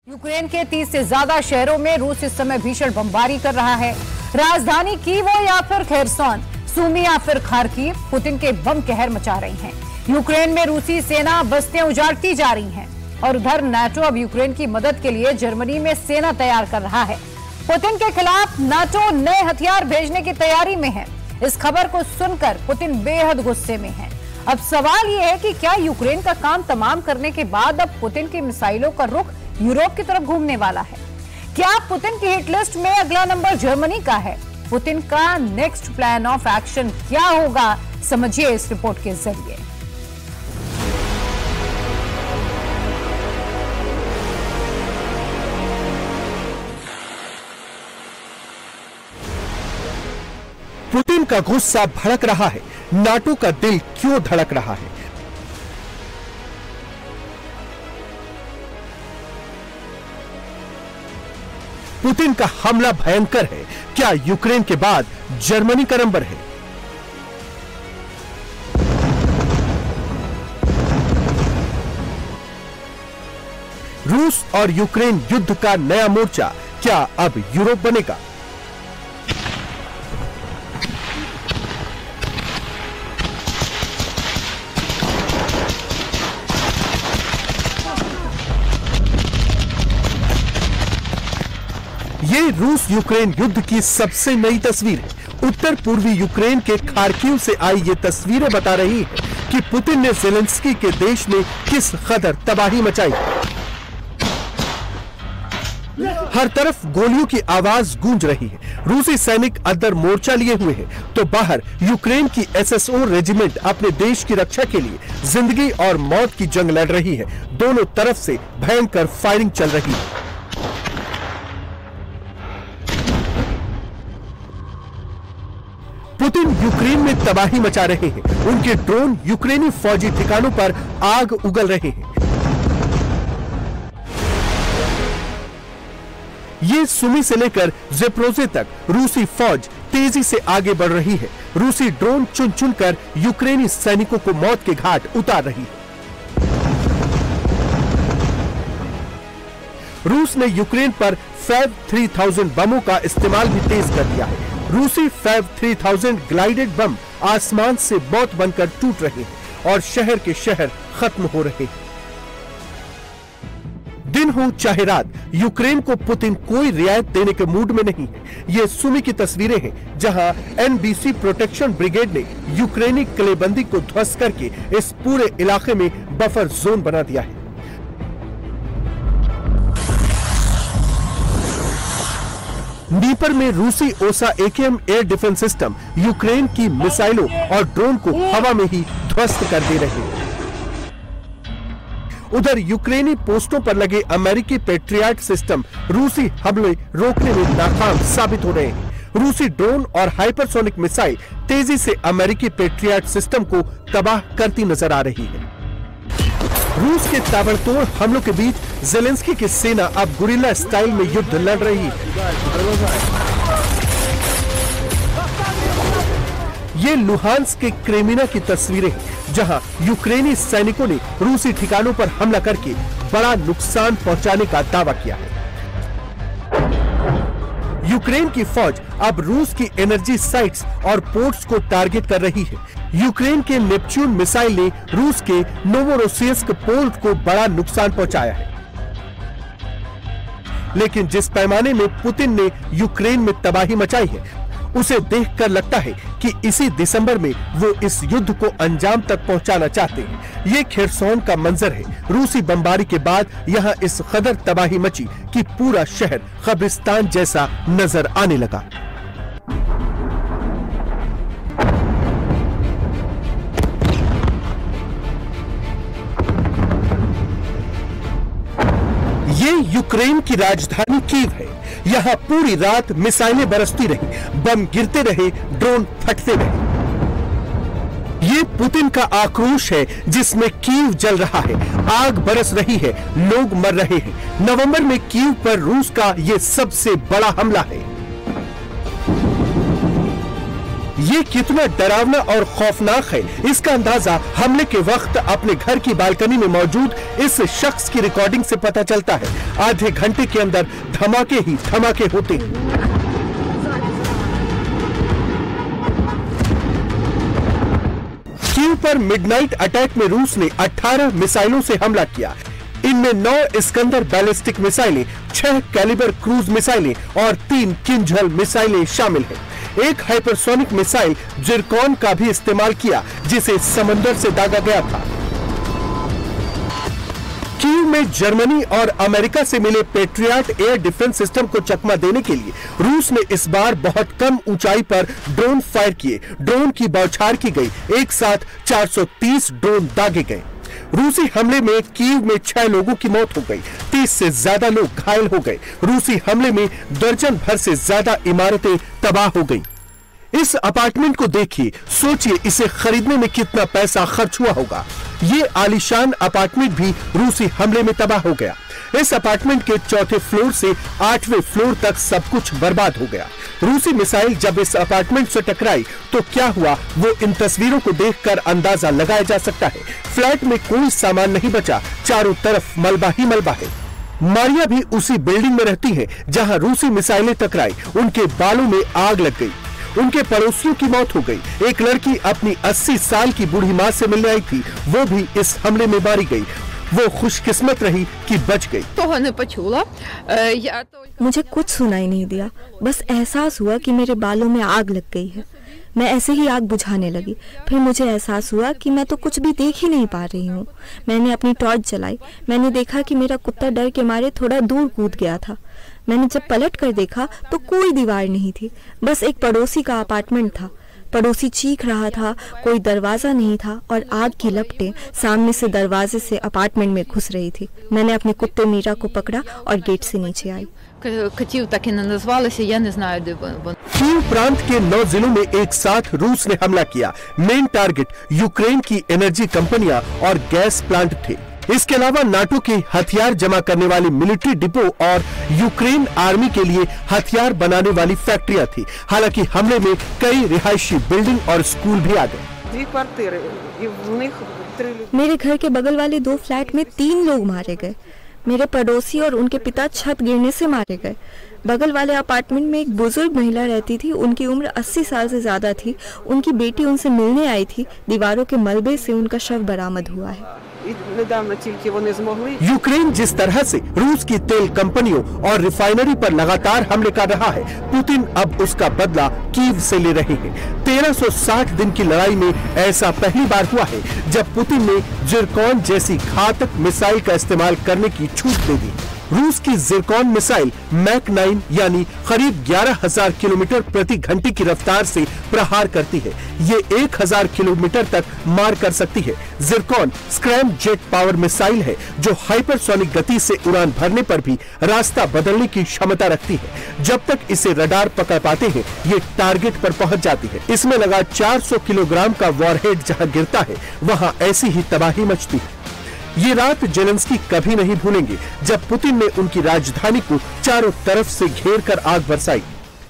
Ukraine के 30 से ज्यादा शहरों में रूस इस समय भीषण बमबारी कर रहा है। राजधानी कीव या फिर खेरसोन, सूमी या फिर खार्किव, पुतिन के बम कहर मचा रही हैं। यूक्रेन में रूसी सेना बस्तियां उजाड़ती जा रही हैं और उधर नाटो अब यूक्रेन की मदद के लिए जर्मनी में सेना तैयार कर रहा है। पुतिन के खिलाफ नाटो नए हथियार भेजने की तैयारी में है। इस खबर को सुनकर पुतिन बेहद गुस्से में है। अब सवाल यह है कि क्या यूक्रेन का काम तमाम करने के बाद अब पुतिन की मिसाइलों का रुख यूरोप की तरफ घूमने वाला है? क्या पुतिन की हिट लिस्ट में अगला नंबर जर्मनी का है? पुतिन का नेक्स्ट प्लान ऑफ एक्शन क्या होगा, समझिए इस रिपोर्ट के जरिए। पुतिन का गुस्सा भड़क रहा है। नाटो का दिल क्यों धड़क रहा है? पुतिन का हमला भयंकर है। क्या यूक्रेन के बाद जर्मनी का नंबर है? रूस और यूक्रेन युद्ध का नया मोर्चा क्या अब यूरोप बनेगा? ये रूस यूक्रेन युद्ध की सबसे नई तस्वीर है। उत्तर पूर्वी यूक्रेन के खार्किव से आई ये तस्वीरें बता रही है कि पुतिन ने ज़ेलेंस्की के देश में किस कदर तबाही मचाई। हर तरफ गोलियों की आवाज गूंज रही है। रूसी सैनिक अंदर मोर्चा लिए हुए हैं तो बाहर यूक्रेन की एसएसओ रेजिमेंट अपने देश की रक्षा के लिए जिंदगी और मौत की जंग लड़ रही है। दोनों तरफ से भयंकर फायरिंग चल रही है। पुतिन यूक्रेन में तबाही मचा रहे हैं। उनके ड्रोन यूक्रेनी फौजी ठिकानों पर आग उगल रहे हैं। ये सुमी से लेकर ज़ेप्रोज़े तक रूसी फौज तेजी से आगे बढ़ रही है। रूसी ड्रोन चुन चुनकर यूक्रेनी सैनिकों को मौत के घाट उतार रही है। रूस ने यूक्रेन पर फैब 3000 बमों का इस्तेमाल भी तेज कर दिया है। रूसी फैब 3000 ग्लाइडेड बम आसमान से मौत बनकर टूट रहे हैं और शहर के शहर खत्म हो रहे हैं। दिन हो चाहे रात, यूक्रेन को पुतिन कोई रियायत देने के मूड में नहीं है। ये सुमी की तस्वीरें हैं जहां एनबीसी प्रोटेक्शन ब्रिगेड ने यूक्रेनी किलेबंदी को ध्वस्त करके इस पूरे इलाके में बफर जोन बना दिया है। नीपर में रूसी ओसा AKM air defence system Ukraine की मिसाइलों और ड्रोन को हवा में ही ध्वस्त कर दे रहे हैं। उधर यूक्रेनी पोस्टों पर लगे अमेरिकी पेट्रियट सिस्टम रूसी हमले रोकने में नाकाम साबित हो रहे हैं। रूसी ड्रोन और हाइपरसोनिक मिसाइल तेजी से अमेरिकी पेट्रियट सिस्टम को तबाह करती नजर आ रही है। रूस के ताबड़तोड़ हमलों के बीच ज़ेलेंस्की की सेना अब गुरिल्ला स्टाइल में युद्ध लड़ रही है। ये लुहांस्क के क्रेमिना की तस्वीरें हैं जहां यूक्रेनी सैनिकों ने रूसी ठिकानों पर हमला करके बड़ा नुकसान पहुंचाने का दावा किया है। यूक्रेन की फौज अब रूस की एनर्जी साइट्स और पोर्ट्स को टारगेट कर रही है। यूक्रेन के नेपच्यून मिसाइल ने रूस के नोवोरोसिस्क पोर्ट को बड़ा नुकसान पहुंचाया है। लेकिन जिस पैमाने में पुतिन ने यूक्रेन में तबाही मचाई है, उसे देखकर लगता है कि इसी दिसंबर में वो इस युद्ध को अंजाम तक पहुंचाना चाहते हैं। ये खेरसोन का मंजर है। रूसी बमबारी के बाद यहाँ इस कदर तबाही मची कि पूरा शहर कब्रिस्तान जैसा नजर आने लगा। ये यूक्रेन की राजधानी कीव है। यहाँ पूरी रात मिसाइलें बरसती रही, बम गिरते रहे, ड्रोन फटते रहे। ये पुतिन का आक्रोश है जिसमें कीव जल रहा है, आग बरस रही है, लोग मर रहे हैं। नवंबर में कीव पर रूस का ये सबसे बड़ा हमला है। ये कितना डरावना और खौफनाक है, इसका अंदाजा हमले के वक्त अपने घर की बालकनी में मौजूद इस शख्स की रिकॉर्डिंग से पता चलता है। आधे घंटे के अंदर धमाके ही धमाके होते हैं। कीव पर मिडनाइट अटैक में रूस ने 18 मिसाइलों से हमला किया। इनमें 9 इस्कंदर बैलिस्टिक मिसाइलें, 6 कैलिबर क्रूज मिसाइलें और 3 किंजल मिसाइलें शामिल हैं। एक हाइपरसोनिक मिसाइल जिरकॉन का भी इस्तेमाल किया, जिसे समंदर से दागा गया था। कीव में जर्मनी और अमेरिका से मिले पेट्रियट एयर डिफेंस सिस्टम को चकमा देने के लिए रूस ने इस बार बहुत कम ऊंचाई पर ड्रोन फायर किए। ड्रोन की बौछार की गई। एक साथ 430 ड्रोन दागे गए। रूसी हमले में कीव में 6 लोगों की मौत हो गई, 30 से ज्यादा लोग घायल हो गए। रूसी हमले में दर्जन भर से ज्यादा इमारतें तबाह हो गई। इस अपार्टमेंट को देखिए, सोचिए इसे खरीदने में कितना पैसा खर्च हुआ होगा। ये आलीशान अपार्टमेंट भी रूसी हमले में तबाह हो गया। इस अपार्टमेंट के 4थे फ्लोर से 8वें फ्लोर तक सब कुछ बर्बाद हो गया। रूसी मिसाइल जब इस अपार्टमेंट से टकराई तो क्या हुआ, वो इन तस्वीरों को देखकर अंदाजा लगाया जा सकता है। फ्लैट में कोई सामान नहीं बचा, चारों तरफ मलबा ही मलबा है। मारिया भी उसी बिल्डिंग में रहती है जहां रूसी मिसाइलें टकराई। उनके बालों में आग लग गई। उनके पड़ोसियों की मौत हो गई। एक लड़की अपनी 80 साल की बूढ़ी मां से मिलने आई थी, वो भी इस हमले में मारी गई। वो खुशकिस्मत रही कि बच गई। मुझे कुछ सुनाई नहीं दिया, बस एहसास हुआ कि मेरे बालों में आग लग गई है। मैं ऐसे ही आग बुझाने लगी। फिर मुझे एहसास हुआ कि मैं तो कुछ भी देख ही नहीं पा रही हूँ। मैंने अपनी टॉर्च जलाई। मैंने देखा कि मेरा कुत्ता डर के मारे थोड़ा दूर कूद गया था। मैंने जब पलट कर देखा तो कोई दीवार नहीं थी, बस एक पड़ोसी का अपार्टमेंट था। पड़ोसी चीख रहा था, कोई दरवाजा नहीं था और आग की लपटें सामने से दरवाजे से अपार्टमेंट में घुस रही थी। मैंने अपने कुत्ते मीरा को पकड़ा और गेट से नीचे आई। कीव प्रांत के 9 जिलों में एक साथ रूस ने हमला किया। मेन टारगेट यूक्रेन की एनर्जी कंपनियां और गैस प्लांट थे। इसके अलावा नाटो के हथियार जमा करने वाली मिलिट्री डिपो और यूक्रेन आर्मी के लिए हथियार बनाने वाली फैक्ट्रियां थी। हालांकि हमले में कई रिहायशी बिल्डिंग और स्कूल भी आ गए। मेरे घर के बगल वाले 2 फ्लैट में 3 लोग मारे गए। मेरे पड़ोसी और उनके पिता छत गिरने से मारे गए। बगल वाले अपार्टमेंट में एक बुजुर्ग महिला रहती थी। उनकी उम्र 80 साल से ज्यादा थी। उनकी बेटी उनसे मिलने आई थी। दीवारों के मलबे से उनका शव बरामद हुआ है। यूक्रेन जिस तरह से रूस की तेल कंपनियों और रिफाइनरी पर लगातार हमले कर रहा है, पुतिन अब उसका बदला कीव से ले रहे हैं। 1360 दिन की लड़ाई में ऐसा पहली बार हुआ है जब पुतिन ने जिरकॉन जैसी घातक मिसाइल का इस्तेमाल करने की छूट दे दी। रूस की जिरकॉन मिसाइल मैक 9 यानी करीब 11,000 किलोमीटर प्रति घंटे की रफ्तार से प्रहार करती है। ये 1,000 किलोमीटर तक मार कर सकती है। Zircon scrum jet power missile है जो हाइपरसोनिक गति से उड़ान भरने पर भी रास्ता बदलने की क्षमता रखती है। जब तक इसे रडार पकड़ पाते हैं, ये टारगेट पर पहुंच जाती है। इसमें लगा 400 किलोग्राम का वॉरहेड जहां गिरता है, वहां ऐसी ही तबाही मचती है। ये रात जेलेंस्की कभी नहीं भूलेंगे जब पुतिन ने उनकी राजधानी को चारों तरफ से घेर कर आग बरसाई।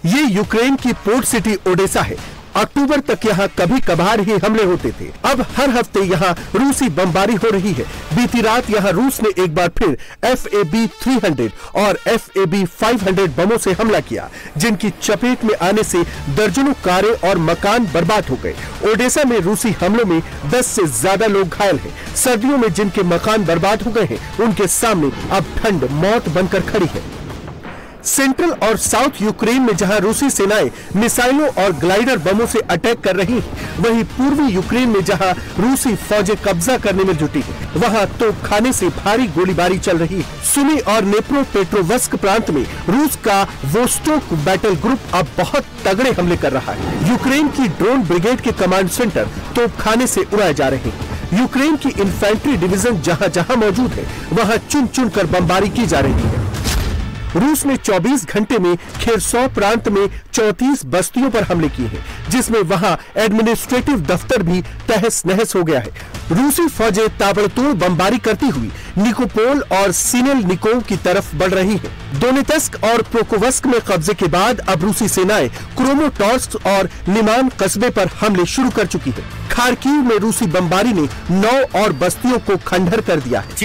ये यूक्रेन की पोर्ट सिटी ओडेसा है। अक्टूबर तक यहाँ कभी कभार ही हमले होते थे। अब हर हफ्ते यहाँ रूसी बमबारी हो रही है। बीती रात यहाँ रूस ने एक बार फिर FAB-300 और FAB-500 बमों से हमला किया, जिनकी चपेट में आने से दर्जनों कारें और मकान बर्बाद हो गए। ओडेसा में रूसी हमलों में 10 से ज्यादा लोग घायल हैं। सर्दियों में जिनके मकान बर्बाद हो गए हैं, उनके सामने अब ठंड मौत बनकर खड़ी है। सेंट्रल और साउथ यूक्रेन में जहां रूसी सेनाएं मिसाइलों और ग्लाइडर बमों से अटैक कर रही हैं, वहीं पूर्वी यूक्रेन में जहां रूसी फौजें कब्जा करने में जुटी हैं, वहां तोपखाने से भारी गोलीबारी चल रही है। सुमी और नेप्रोपेट्रोवस्क प्रांत में रूस का वोस्टोक बैटल ग्रुप अब बहुत तगड़े हमले कर रहा है। यूक्रेन की ड्रोन ब्रिगेड के कमांड सेंटर तोपखाने से उड़ाए जा रहे हैं। यूक्रेन की इन्फेंट्री डिवीजन जहां जहां मौजूद है, वहां चुन चुन कर बमबारी की जा रही है। रूस ने 24 घंटे में खेरसॉ प्रांत में 34 बस्तियों पर हमले किए हैं, जिसमें वहां एडमिनिस्ट्रेटिव दफ्तर भी तहस नहस हो गया है। रूसी फौजें ताबड़तोड़ बमबारी करती हुई निकोपोल और सिनेलनिकोव की तरफ बढ़ रही हैं। दोनेत्स्क और पोक्रोव्स्क में कब्जे के बाद अब रूसी सेनाएं क्रोमोटोर्स्क और लिमान कस्बे पर हमले शुरू कर चुकी है। खार्किव में रूसी बमबारी ने 9 और बस्तियों को खंडहर कर दिया है।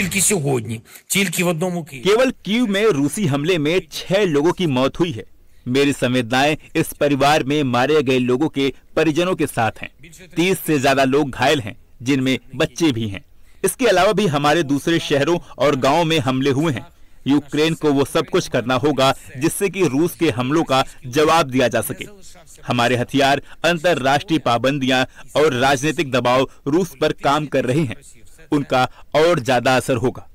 केवल कीव में रूसी हमले में 6 लोगों की मौत हुई है। मेरी संवेदनाएं इस परिवार में मारे गए लोगों के परिजनों के साथ हैं। 30 से ज्यादा लोग घायल हैं, जिनमें बच्चे भी हैं। इसके अलावा भी हमारे दूसरे शहरों और गांवों में हमले हुए हैं। यूक्रेन को वो सब कुछ करना होगा जिससे कि रूस के हमलों का जवाब दिया जा सके। हमारे हथियार, अंतर्राष्ट्रीय पाबंदियां और राजनीतिक दबाव रूस पर काम कर रहे हैं। उनका और ज्यादा असर होगा।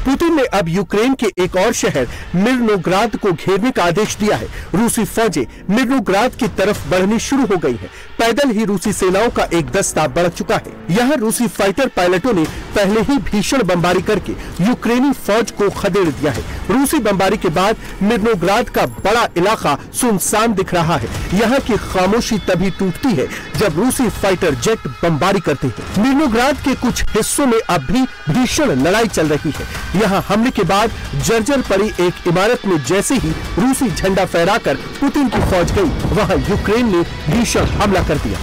पुतिन ने अब यूक्रेन के एक और शहर मिर्नोग्राद को घेरने का आदेश दिया है। रूसी फौजें मिर्नोग्राद की तरफ बढ़नी शुरू हो गई है। पैदल ही रूसी सेनाओं का एक दस्ता बढ़ चुका है। यहाँ रूसी फाइटर पायलटों ने पहले ही भीषण बमबारी करके यूक्रेनी फौज को खदेड़ दिया है। रूसी बमबारी के बाद मिर्नोग्राद का बड़ा इलाका सुनसान दिख रहा है। यहाँ की खामोशी तभी टूटती है जब रूसी फाइटर जेट बमबारी करते हैं। मिर्नोग्राद के कुछ हिस्सों में अब भी भीषण लड़ाई चल रही है। यहाँ हमले के बाद जर्जर पड़ी एक इमारत में जैसे ही रूसी झंडा फहराकर पुतिन की फौज गई, वहां यूक्रेन ने भीषण हमला कर दिया।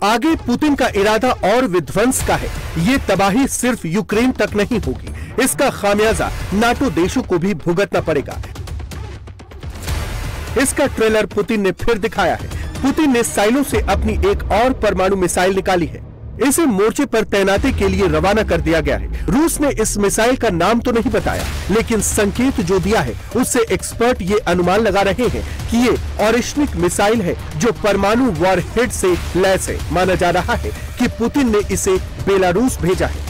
आगे पुतिन का इरादा और विध्वंस का है। ये तबाही सिर्फ यूक्रेन तक नहीं होगी, इसका खामियाजा नाटो देशों को भी भुगतना पड़ेगा। इसका ट्रेलर पुतिन ने फिर दिखाया है। पुतिन ने साइलो से अपनी एक और परमाणु मिसाइल निकाली है। इसे मोर्चे पर तैनाती के लिए रवाना कर दिया गया है। रूस ने इस मिसाइल का नाम तो नहीं बताया, लेकिन संकेत जो दिया है उससे एक्सपर्ट ये अनुमान लगा रहे हैं कि ये ऑरिश्निक मिसाइल है जो परमाणु वॉरहेड से लैस है। माना जा रहा है कि पुतिन ने इसे बेलारूस भेजा है।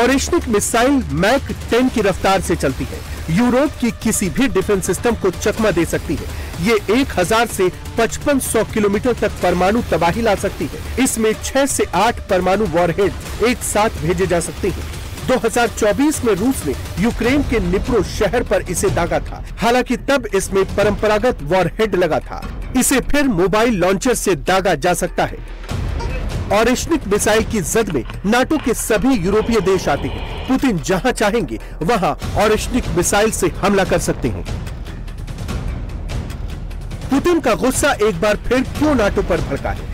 ऑरिश्निक मिसाइल मैक 10 की रफ्तार से चलती है। यूरोप की किसी भी डिफेंस सिस्टम को चकमा दे सकती है। ये 1000 से 5500 किलोमीटर तक परमाणु तबाही ला सकती है। इसमें 6 से 8 परमाणु वॉरहेड एक साथ भेजे जा सकते हैं। 2024 में रूस ने यूक्रेन के निप्रो शहर पर इसे दागा था। हालांकि तब इसमें परंपरागत वॉरहेड लगा था। इसे फिर मोबाइल लॉन्चर से दागा जा सकता है। ऑरिश्निक मिसाइल की जद में नाटो के सभी यूरोपीय देश आते हैं। पुतिन जहां चाहेंगे वहां ऑरिश्निक मिसाइल से हमला कर सकते हैं। पुतिन का गुस्सा एक बार फिर क्यों नाटो पर भड़का है?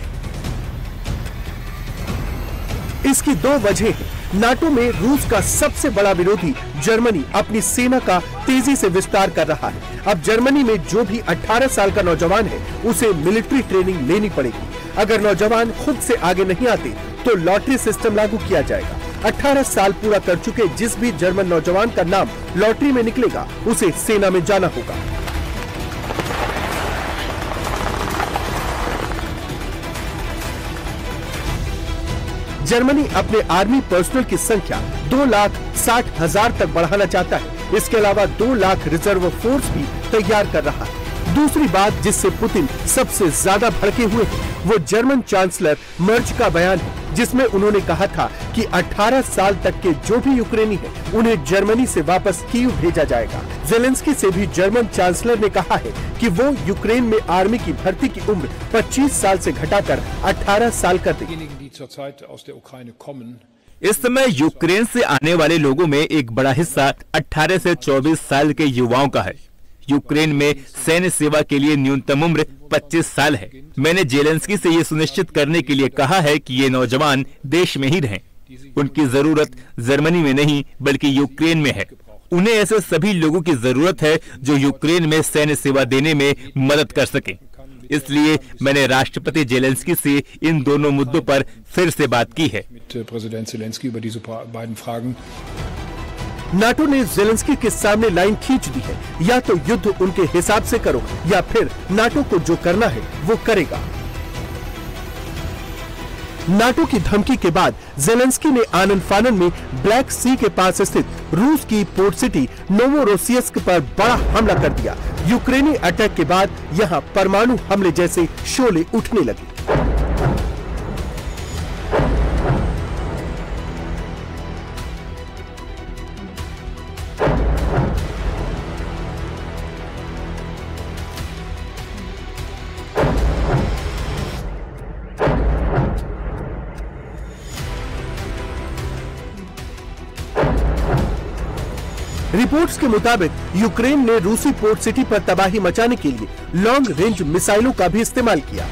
इसकी 2 वजह हैं। नाटो में रूस का सबसे बड़ा विरोधी जर्मनी अपनी सेना का तेजी से विस्तार कर रहा है। अब जर्मनी में जो भी 18 साल का नौजवान है उसे मिलिट्री ट्रेनिंग लेनी पड़ेगी। अगर नौजवान खुद से आगे नहीं आते तो लॉटरी सिस्टम लागू किया जाएगा। 18 साल पूरा कर चुके जिस भी जर्मन नौजवान का नाम लॉटरी में निकलेगा उसे सेना में जाना होगा। जर्मनी अपने आर्मी पर्सनल की संख्या 2,60,000 तक बढ़ाना चाहता है। इसके अलावा 2 लाख रिजर्व फोर्स भी तैयार कर रहा है। दूसरी बात जिससे पुतिन सबसे ज्यादा भड़के हुए हैं वो जर्मन चांसलर मर्ज का बयान है, जिसमें उन्होंने कहा था कि 18 साल तक के जो भी यूक्रेनी है उन्हें जर्मनी से वापस कीव भेजा जाएगा। जेलेंस्की से भी जर्मन चांसलर ने कहा है कि वो यूक्रेन में आर्मी की भर्ती की उम्र 25 साल से घटाकर 18 साल कर देगी। इस समय यूक्रेन से आने वाले लोगों में एक बड़ा हिस्सा 18 से 24 साल के युवाओं का है। यूक्रेन में सैन्य सेवा के लिए न्यूनतम उम्र 25 साल है। मैंने जेलेंस्की से ये सुनिश्चित करने के लिए कहा है कि ये नौजवान देश में ही रहें। उनकी जरूरत जर्मनी में नहीं बल्कि यूक्रेन में है। उन्हें ऐसे सभी लोगों की जरूरत है जो यूक्रेन में सैन्य सेवा देने में मदद कर सके। इसलिए मैंने राष्ट्रपति जेलेंस्की से इन दोनों मुद्दों पर फिर से बात की है। नाटो ने जेलेंस्की के सामने लाइन खींच दी है, या तो युद्ध उनके हिसाब से करो या फिर नाटो को जो करना है वो करेगा। नाटो की धमकी के बाद जेलेंस्की ने आनन फानन में ब्लैक सी के पास स्थित रूस की पोर्ट सिटी नोवोरोसिस्क पर बड़ा हमला कर दिया। यूक्रेनी अटैक के बाद यहां परमाणु हमले जैसे शोले उठने लगे। रिपोर्ट्स के मुताबिक यूक्रेन ने रूसी पोर्ट सिटी पर तबाही मचाने के लिए लॉन्ग रेंज मिसाइलों का भी इस्तेमाल किया।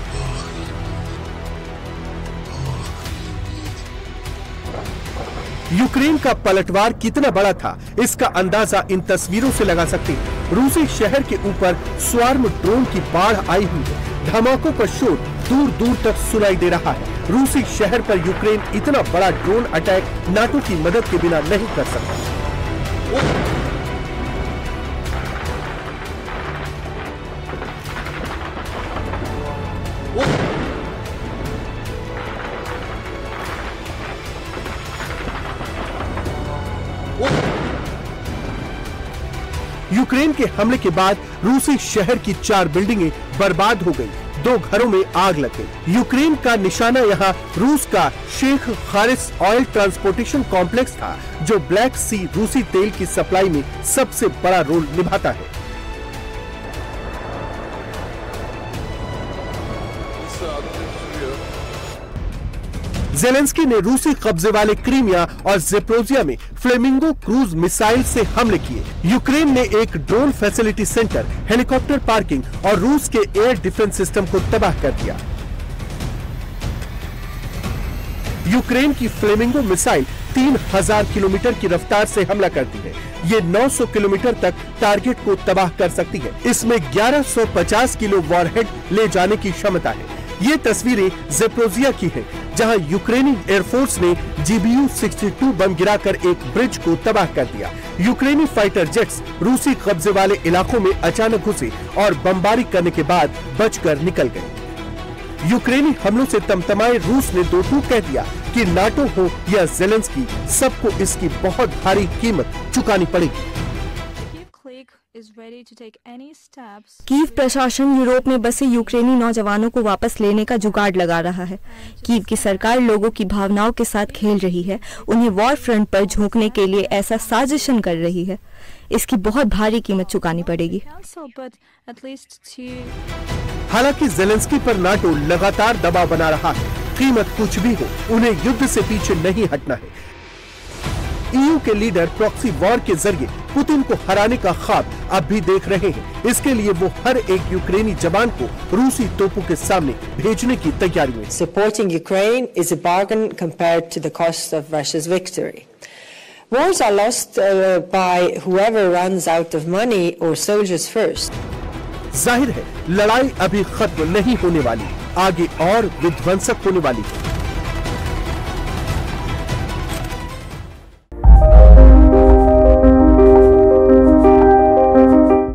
यूक्रेन का पलटवार कितना बड़ा था, इसका अंदाजा इन तस्वीरों से लगा सकते हैं। रूसी शहर के ऊपर स्वार्म ड्रोन की बाढ़ आई हुई है। धमाकों का शोर दूर दूर तक सुनाई दे रहा है। रूसी शहर पर यूक्रेन इतना बड़ा ड्रोन अटैक नाटो की मदद के बिना नहीं कर सकता। यूक्रेन के हमले के बाद रूसी शहर की 4 बिल्डिंगें बर्बाद हो गई, 2 घरों में आग लग गई। यूक्रेन का निशाना यहां रूस का शेख खारिस ऑयल ट्रांसपोर्टेशन कॉम्प्लेक्स था, जो ब्लैक सी रूसी तेल की सप्लाई में सबसे बड़ा रोल निभाता है। ज़ेलेंस्की ने रूसी कब्जे वाले क्रीमिया और ज़ेपोरिज़िया में फ्लेमिंगो क्रूज मिसाइल से हमले किए। यूक्रेन ने एक drone facility centre, helicopter parking और रूस के एयर डिफेंस सिस्टम को तबाह कर दिया। यूक्रेन की फ्लेमिंगो मिसाइल 3000 किलोमीटर की रफ्तार से हमला करती है। ये 900 किलोमीटर तक टारगेट को तबाह कर सकती है। इसमें 1150 किलो वॉरहेड ले जाने की क्षमता है। ये तस्वीरें ज़ेपोरिज़िया की हैं, जहां यूक्रेनी एयरफोर्स ने GBU-62 बम गिराकर एक ब्रिज को तबाह कर दिया। यूक्रेनी फाइटर जेट्स रूसी कब्जे वाले इलाकों में अचानक घुसे और बमबारी करने के बाद बचकर निकल गए। यूक्रेनी हमलों से तमतमाए रूस ने दो टूक कह दिया कि नाटो हो या ज़ेलेंस्की, सबको इसकी बहुत भारी कीमत चुकानी पड़ेगी। कीव प्रशासन यूरोप में बसे यूक्रेनी नौजवानों को वापस लेने का जुगाड़ लगा रहा है। कीव की सरकार लोगों की भावनाओं के साथ खेल रही है, उन्हें वॉर फ्रंट पर झोंकने के लिए ऐसा साजिशन कर रही है। इसकी बहुत भारी कीमत चुकानी पड़ेगी। हालांकि ज़ेलेंस्की पर नाटो लगातार दबाव बना रहा है। कीमत कुछ भी हो, उन्हें युद्ध से पीछे नहीं हटना है। EU के लीडर प्रॉक्सी वॉर के जरिए पुतिन को हराने का ख्वाब अब भी देख रहे हैं। इसके लिए वो हर एक यूक्रेनी जवान को रूसी तोपों के सामने भेजने की तैयारी में। Supporting Ukraine is a bargain compared to the cost of Russia's victory. Wars are lost by whoever runs out of money or soldiers first. जाहिर है लड़ाई अभी खत्म नहीं होने वाली, आगे और विध्वंसक होने वाली है।